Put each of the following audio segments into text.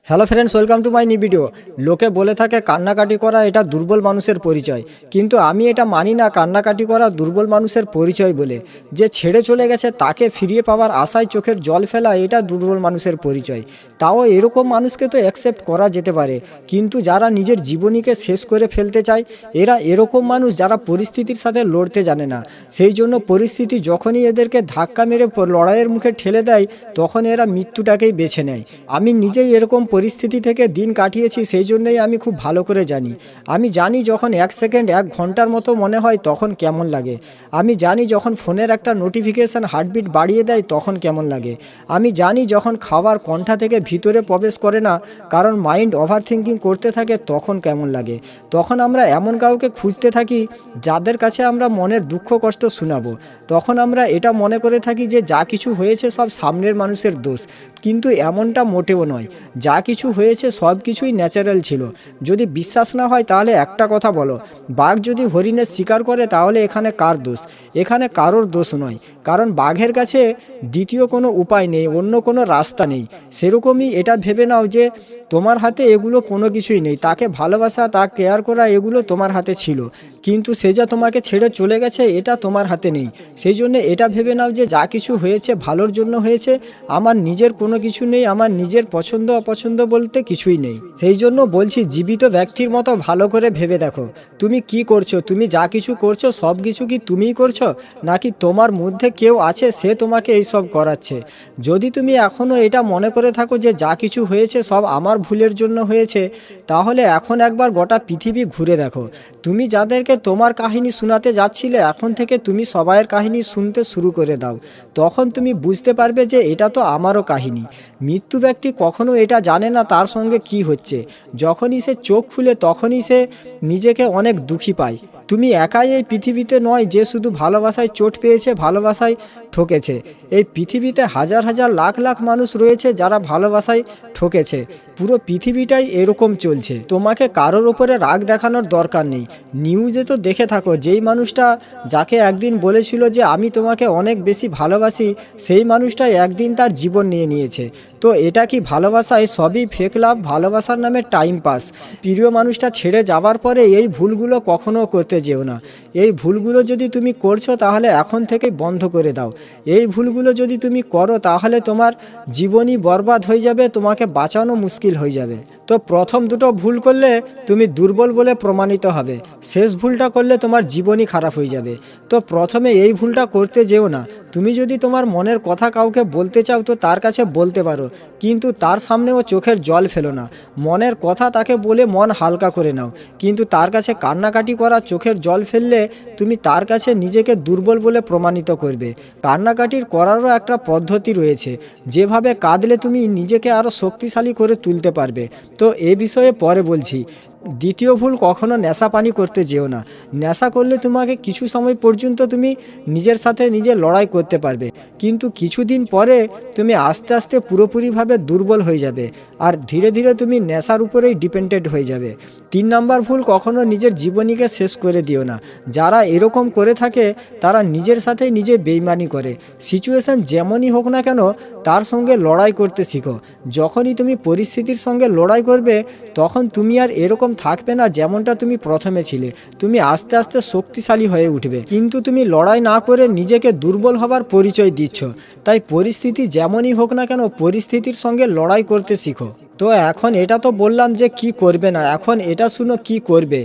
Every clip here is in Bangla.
Hello friends, welcome to my new video. লোকে বলে থাকে কান্নাকাটি করা এটা দুর্বল মানুষের পরিচয়, কিন্তু আমি এটা মানি না কান্নাকাটি করা দুর্বল মানুষের পরিচয় বলে। যে ছেড়ে চলে গেছে তাকে ফিরিয়ে পাওয়ার আশায় চোখের জল ফেলা এটা দুর্বল মানুষের পরিচয়। তাও এরকম মানুষকে তো অ্যাকসেপ্ট করা যেতে পারে, কিন্তু যারা নিজের জীবনীকে শেষ করে ফেলতে চায় এরা এরকম মানুষ যারা পরিস্থিতির সাথে লড়তে জানে না। সেই জন্য পরিস্থিতি যখনই এদেরকে ধাক্কা মেরে লড়াইয়ের মুখে ঠেলে দেয় তখন এরা মৃত্যুটাকেই বেছে নেয়। আমি নিজেই এরকম পরিস্থিতি থেকে দিন কাটিয়েছি, সেই জন্যই আমি খুব ভালো করে জানি। আমি জানি যখন 1 সেকেন্ড 1 ঘন্টার মতো মনে হয় তখন কেমন লাগে। আমি জানি যখন ফোনের একটা নোটিফিকেশান হার্টবিট বাড়িয়ে দেয় তখন কেমন লাগে। আমি জানি যখন খাবার কণ্ঠা থেকে ভিতরে প্রবেশ করে না কারণ মাইন্ড ওভার থিঙ্কিং করতে থাকে তখন কেমন লাগে। তখন আমরা এমন কাউকে খুঁজতে থাকি যাদের কাছে আমরা মনের দুঃখ কষ্ট শোনাবো। তখন আমরা এটা মনে করে থাকি যে যা কিছু হয়েছে সব সামনের মানুষের দোষ, কিন্তু এমনটা মোটেও নয়। যা কিছু হয়েছে সব কিছুই ন্যাচারাল ছিল। যদি বিশ্বাস না হয় তাহলে একটা কথা বলো, বাঘ যদি হরিণের শিকার করে তাহলে এখানে কার দোষ? এখানে কারোর দোষ নয়, কারণ বাঘের কাছে দ্বিতীয় কোনো উপায় নেই, অন্য কোনো রাস্তা নেই। সেরকমই এটা ভেবে নাও যে তোমার হাতে এগুলো কোনো কিছুই নেই। তাকে ভালোবাসা, তা কেয়ার করা এগুলো তোমার হাতে ছিল, কিন্তু সে যা তোমাকে ছেড়ে চলে গেছে এটা তোমার হাতে নেই। সেই জন্য এটা ভেবে নাও যে যা কিছু হয়েছে ভালোর জন্য হয়েছে। আমার নিজের কোনো কিছু নেই, আমার নিজের পছন্দ অপছন্দ বলতে কিছুই নেই। সেই জন্য বলছি জীবিত ব্যক্তির মতো ভালো করে ভেবে দেখো তুমি কি করছো। তুমি যা কিছু করছো সব কিছু কি তুমিই করছো, নাকি তোমার মধ্যে কেউ আছে সে তোমাকে এইসব করাচ্ছে? যদি তুমি এখনও এটা মনে করে থাকো যে যা কিছু হয়েছে সব আমার ভুলের জন্য হয়েছে, তাহলে এখন একবার গোটা পৃথিবী ঘুরে দেখো। তুমি যাদেরকে তোমার কাহিনী শোনাতে যাচ্ছিলে এখন থেকে তুমি সবাইয়ের কাহিনী শুনতে শুরু করে দাও। তখন তুমি বুঝতে পারবে যে এটা তো আমারও কাহিনী। মৃত্যু ব্যক্তি কখনো এটা জানে না তার সঙ্গে কি হচ্ছে। যখনই সে চোখ খুলে তখনই সে নিজেকে অনেক দুঃখী পায়। তুমি একাই এই পৃথিবীতে নয় যে শুধু ভালোবাসায় চোট পেয়েছে, ভালোবাসায় ঠকেছে। এই পৃথিবীতে হাজার হাজার লাখ লাখ মানুষ রয়েছে যারা ভালোবাসায় ঠকেছে। পুরো পৃথিবীটাই এরকম চলছে। তোমাকে কারোর ওপরে রাগ দেখানোর দরকার নেই। নিউজে তো দেখে থাকো যেই মানুষটা যাকে একদিন বলেছিল যে আমি তোমাকে অনেক বেশি ভালোবাসি, সেই মানুষটা একদিন তার জীবন নিয়ে নিয়েছে। তো এটা কি ভালোবাসায়? সবই ফেক লাভ, ভালোবাসার নামে টাইম পাস। প্রিয় মানুষটা ছেড়ে যাবার পরে এই ভুলগুলো কখনো করতে যেও না। এই ভুলগুলো যদি তুমি করছো তাহলে এখন থেকেই বন্ধ করে দাও। এই ভুলগুলো যদি তুমি করো তাহলে তোমার জীবনই বরবাদ হয়ে যাবে, তোমাকে বাঁচানো মুশকিল হয়ে যাবে। তো প্রথম দুটো ভুল করলে তুমি দুর্বল বলে প্রমাণিত হবে, শেষ ভুলটা করলে তোমার জীবনই খারাপ হয়ে যাবে। তো প্রথমে এই ভুলটা করতে যেও না। তুমি যদি তোমার মনের কথা কাউকে বলতে চাও তো তার কাছে বলতে পারো, কিন্তু তার সামনেও চোখের জল ফেলো না। মনের কথা তাকে বলে মন হালকা করে নাও, কিন্তু তার কাছে কান্নাকাটি করা, চোখের জল ফেললে তুমি তার কাছে নিজেকে দুর্বল বলে প্রমাণিত করবে। কান্নাকাটির করারও একটা পদ্ধতি রয়েছে, যেভাবে কাঁদলে তুমি নিজেকে আরও শক্তিশালী করে তুলতে পারবে। তো এ বিষয়ে পরে বলছি। দ্বিতীয় ভুল, কখনো নেশা পানি করতে যেও না। নেশা করলে তোমাকে কিছু সময় পর্যন্ত তুমি নিজের সাথে নিজে লড়াই করতে পারবে, কিন্তু কিছুদিন পরে তুমি আস্তে আস্তে পুরোপুরিভাবে দুর্বল হয়ে যাবে, আর ধীরে ধীরে তুমি নেশার উপরেই ডিপেন্ডেন্ট হয়ে যাবে। 3 নম্বর ভুল, কখনো নিজের জীবনীকে শেষ করে দিও না। যারা এরকম করে থাকে তারা নিজের সাথে নিজে বেইমানি করে। সিচুয়েশন যেমনই হোক না কেন তার সঙ্গে লড়াই করতে শিখো। যখনই তুমি পরিস্থিতির সঙ্গে লড়াই করবে তখন তুমি আর এরকম থাকবে না যেমনটা তুমি প্রথমে ছিলে। তুমি আস্তে আস্তে শক্তিশালী হয়ে উঠবে, কিন্তু তুমি লড়াই না করে নিজেকে দুর্বল হবার পরিচয় দিচ্ছ। তাই পরিস্থিতি যেমনই হোক না কেন পরিস্থিতির সঙ্গে লড়াই করতে শিখো। তো এখন এটা তো বললাম যে কি করবে না, এখন এটা শুনো কি করবে।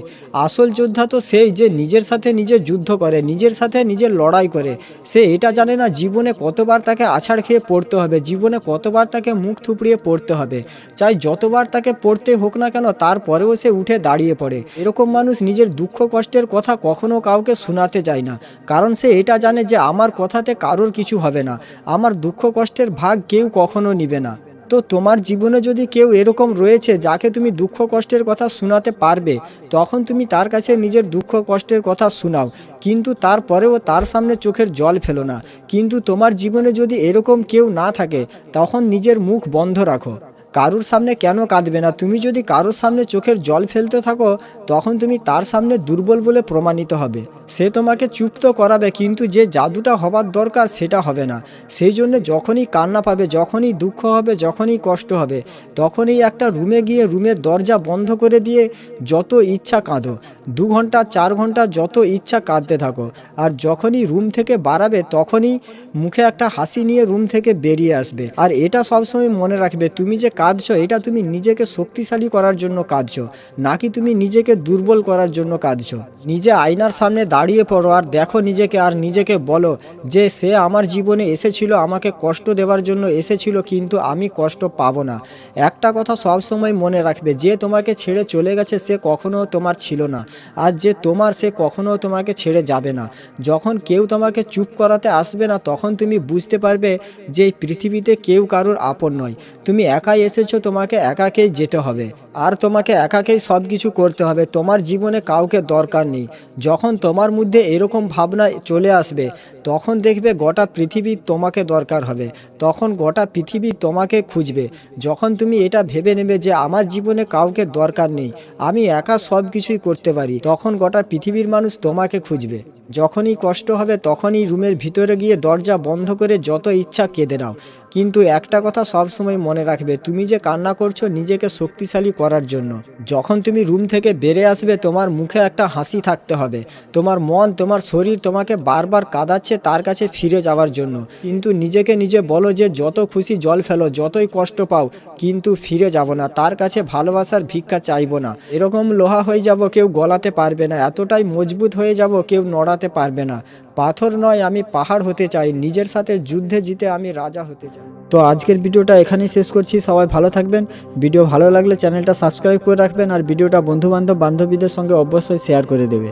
আসল যোদ্ধা তো সেই যে নিজের সাথে নিজে যুদ্ধ করে, নিজের সাথে নিজে লড়াই করে। সে এটা জানে না জীবনে কতবার তাকে আছাড় খেয়ে পড়তে হবে, জীবনে কতবার তাকে মুখ থুবড়িয়ে পড়তে হবে। চাই যতবার তাকে পড়তে হোক না কেন তারপরেও সে উঠে দাঁড়িয়ে পড়ে। এরকম মানুষ নিজের দুঃখ কষ্টের কথা কখনো কাউকে শোনাতে চায় না, কারণ সে এটা জানে যে আমার কথাতে কারোর কিছু হবে না, আমার দুঃখ কষ্টের ভাগ কেউ কখনো নিবে না। তো তোমার জীবনে যদি কেউ এরকম রয়েছে যাকে তুমি দুঃখ কষ্টের কথা শোনাতে পারবে, তখন তুমি তার কাছে নিজের দুঃখ কষ্টের কথা শোনাও, কিন্তু তারপরেও তার সামনে চোখের জল ফেলো না। কিন্তু তোমার জীবনে যদি এরকম কেউ না থাকে তখন নিজের মুখ বন্ধ রাখো। কারুর সামনে কেন কাঁদবে না? তুমি যদি কারুর সামনে চোখের জল ফেলতে থাকো তখন তুমি তার সামনে দুর্বল বলে প্রমাণিত হবে। সে তোমাকে চুপ তো করাবে, কিন্তু যে জাদুটা হবার দরকার সেটা হবে না। সেই জন্য যখনই কান্না পাবে, যখনই দুঃখ হবে, যখনই কষ্ট হবে, তখনই একটা রুমে গিয়ে রুমের দরজা বন্ধ করে দিয়ে যত ইচ্ছা কাঁদো। 2 ঘন্টা 4 ঘন্টা যত ইচ্ছা কাঁদতে থাকো। আর যখনই রুম থেকে বাড়াবে তখনই মুখে একটা হাসি নিয়ে রুম থেকে বেরিয়ে আসবে। আর এটা সবসময় মনে রাখবে, তুমি যে কাঁদছো এটা তুমি নিজেকে শক্তিশালী করার জন্য কাঁদছো, নাকি তুমি নিজেকে দুর্বল করার জন্য কাঁদছো। নিজে আয়নার সামনে দাঁড়িয়ে পড়ো আর দেখো নিজেকে, আর নিজেকে বলো যে সে আমার জীবনে এসেছিল, আমাকে কষ্ট দেওয়ার জন্য এসেছিল, কিন্তু আমি কষ্ট পাবো না। একটা কথা সবসময় মনে রাখবে, যে তোমাকে ছেড়ে চলে গেছে সে কখনো তোমার ছিল না, আর যে তোমার সে কখনো তোমাকে ছেড়ে যাবে না। যখন কেউ তোমাকে চুপ করাতে আসবে না তখন তুমি বুঝতে পারবে যে এই পৃথিবীতে কেউ কারোর আপন নয়। তুমি একাই এসেছো, তোমাকে একাকেই যেতে হবে, আর তোমাকে একাকেই সব কিছু করতে হবে। তোমার জীবনে কাউকে দরকার নেই। যখন তোমার মধ্যে এরকম ভাবনা চলে আসবে তখন দেখবে গোটা পৃথিবী তোমাকে দরকার হবে, তখন গোটা পৃথিবী তোমাকে খুঁজবে। যখন তুমি এটা ভেবে নেবে যে আমার জীবনে কাউকে দরকার নেই, আমি একা সব কিছুই করতে পারি, তখন গোটা পৃথিবীর মানুষ তোমাকে খুঁজবে। যখনই কষ্ট হবে তখনই রুমের ভিতরে গিয়ে দরজা বন্ধ করে যত ইচ্ছা কেঁদে নাও, কিন্তু একটা কথা সবসময় মনে রাখবে, তুমি যে কান্না করছো নিজেকে শক্তিশালী করার জন্য। যখন তুমি রুম থেকে বেরিয়ে আসবে তোমার মুখে একটা হাসি থাকতে হবে। তোমার মন, তোমার শরীর তোমাকে বারবার কাঁদাচ্ছে তার কাছে ফিরে যাওয়ার জন্য, কিন্তু নিজেকে নিজে বলো যে যত খুশি জল ফেলো, যতই কষ্ট পাও, কিন্তু ফিরে যাব না, তার কাছে ভালোবাসার ভিক্ষা চাইবো না। এরকম লোহা হয়ে যাব কেউ গলাতে পারবে না, এতটাই মজবুত হয়ে যাব কেউ নড়াতে পারবে না। পাথর নয় আমি পাহাড় হতে চাই, নিজের সাথে যুদ্ধে জিতে আমি রাজা হতে চাই। তো আজকের ভিডিওটা এখানেই শেষ করছি। সবাই ভালো থাকবেন। ভিডিও ভালো লাগলে চ্যানেলটা সাবস্ক্রাইব করে রাখবেন, আর ভিডিওটা বন্ধুবান্ধব বান্ধবীদের সঙ্গে অবশ্যই শেয়ার করে দেবে।